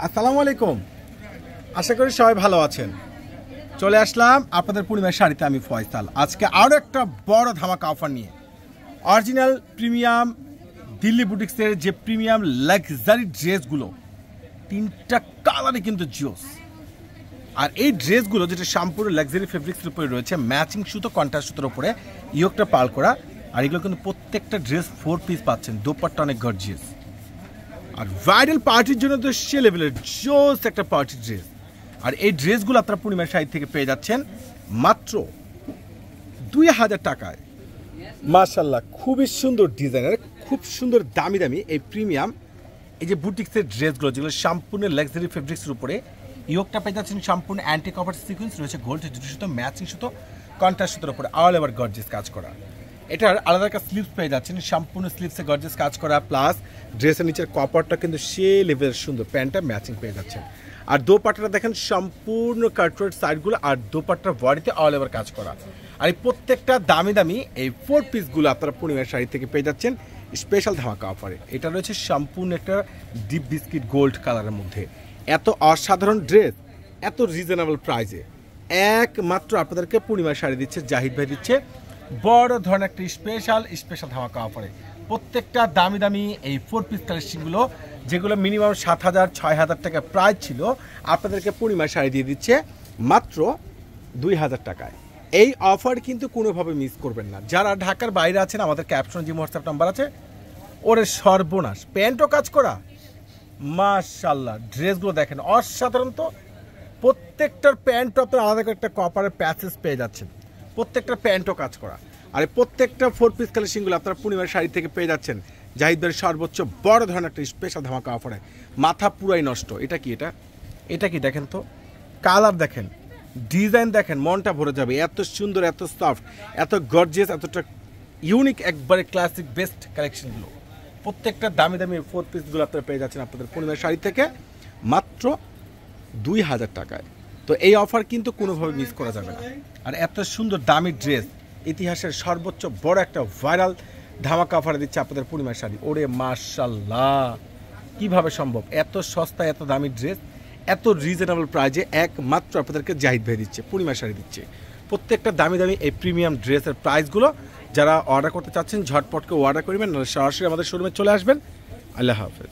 আসসালামু আলাইকুম। আশা করি সবাই ভালো আছেন। চলে আসলাম আপনাদের পূর্ণিমার শাড়িতে, আমি ফয়সাল। আজকে আরও একটা বড় ধামাকা অফার নিয়ে, অরিজিনাল প্রিমিয়াম দিল্লি বুটিক্সের যে প্রিমিয়াম লাক্সারি ড্রেসগুলো, 3টা কালারে কিন্তু জিওস। আর এই ড্রেসগুলো যেটা সম্পূর্ণ লাক্সারি ফেব্রিক্সের উপরে রয়েছে, ম্যাচিং সুতো, কন্ট্রাস্ট সুতোর উপরে ইয়োগটা পাল করা। আর এগুলো কিন্তু প্রত্যেকটা ড্রেস 4 পিস পাচ্ছেন, দোপাট্টা অনেক গর্জিয়াস। আর ভাইরাল পার্টির জন্য তো সে লেভেলের জোস একটা পার্টি ড্রেস। আর এই ড্রেসগুলো আপনারা পূর্ণিমার শাড়ি থেকে পেয়ে যাচ্ছেন মাত্র 2000 টাকায়। মাশাআল্লাহ, খুবই সুন্দর ডিজাইনের, খুব সুন্দর দামি দামি এই প্রিমিয়াম এই যে বুটিক্সের ড্রেসগুলো, যেগুলো সম্পূর্ণ লাক্সারি ফেব্রিক্সের উপরে ইয়োগটা পেয়ে যাচ্ছেন সম্পূর্ণ অ্যান্টি কভার সিকোয়েন্স রয়েছে, গোল্ড সুতো, ম্যাচিং সুতো, কন্ট্রাস্ট সুতোর উপরে অল ওভার গর্জিয়াস কাজ করা। এটার আলাদা একটা স্লিভস পেয়ে যাচ্ছেন, সম্পূর্ণ স্লিভসে গর্জিয়াস কাজ করা, প্লাস ড্রেসের নিচের কপারটা কিন্তু সে লেভেলের সুন্দর, প্যান্টটা ম্যাচিং পেয়ে যাচ্ছেন। আর দোপাট্টাটা দেখেন সম্পূর্ণ কাটওয়ার্ড সাইডগুলো, আর দোপাট্টার বডিতে অল ওভার কাজ করা। আর এই প্রত্যেকটা দামি দামি এই 4 পিসগুলো আপনারা পূর্ণিমার শাড়ি থেকে পেয়ে যাচ্ছেন স্পেশাল ধামাকা অফারে। এটা রয়েছে সম্পূর্ণ একটা ডিপ বিস্কিট গোল্ড কালারের মধ্যে। এত অসাধারণ ড্রেস এত রিজনেবল প্রাইসে একমাত্র আপনাদেরকে পূর্ণিমার শাড়ি দিচ্ছে, জাহিদ ভাই দিচ্ছে বড় ধরনের একটা স্পেশাল ধামাকা অফারে। প্রত্যেকটা দামি দামি এই 4 পিস কালেকশনগুলো, যেগুলো মিনিমাম 7000 6000 টাকা প্রাইস ছিল, আপনাদেরকে পূর্ণিমার শাড়ি দিয়ে দিচ্ছে মাত্র 2000 টাকায়। এই অফার কিন্তু কোনোভাবে মিস করবেন না। যারা ঢাকার বাইরে আছেন, আমাদের ক্যাপশনে যে হোয়াটসঅ্যাপ নাম্বার আছে, ওরে সর্বনাশ, প্যান্টও কাজ করা। মাশাআল্লাহ, ড্রেসগুলো দেখেন অসাধারণ। তো প্রত্যেকটার প্যান্টও আপনার আলাদা একটা কপারের প্যাচেস পেয়ে যাচ্ছেন, প্রত্যেকটা প্যান্টও কাজ করা। আর প্রত্যেকটা 4 পিস কালেকশনগুলো আপনারা পূর্ণিমার শাড়ি থেকে পেয়ে যাচ্ছেন জাহিদের সর্বোচ্চ বড় ধরনের একটা স্পেশাল ধামাকা অফারে। মাথা পুরাই নষ্ট। এটা কি দেখেন তো, কালার দেখেন, ডিজাইন দেখেন, মনটা ভরে যাবে। এত সুন্দর, এত সফট, এত গর্জিয়াস, এতটা ইউনিক, একবারে ক্লাসিক বেস্ট কালেকশনগুলো। প্রত্যেকটা দামি দামি 4 পিসগুলো আপনারা পেয়ে যাচ্ছেন আপনাদের পূর্ণিমার শাড়ি থেকে মাত্র 2000 টাকায়। তো এই অফার কিন্তু কোনোভাবে মিস করা যাবে না। আর এত সুন্দর দামি ড্রেস, ইতিহাসের সর্বোচ্চ বড় একটা ভাইরাল ধামাকা অফারে দিচ্ছে আপনাদের পূর্ণিমার শাড়ি। ওরে মাশাআল্লাহ, কিভাবে সম্ভব এত সস্তা, এত দামি ড্রেস, এত রিজনেবল প্রাইজে একমাত্র আপনাদেরকে জাহিদ ভাই দিচ্ছে, পূর্ণিমার শাড়ি দিচ্ছে। প্রত্যেকটা দামি দামি এই প্রিমিয়াম ড্রেসের প্রাইসগুলো যারা অর্ডার করতে চাচ্ছেন ঝটপটকে অর্ডার করবেন, সরাসরি আমাদের শোরুমে চলে আসবেন। আল্লাহ হাফেজ।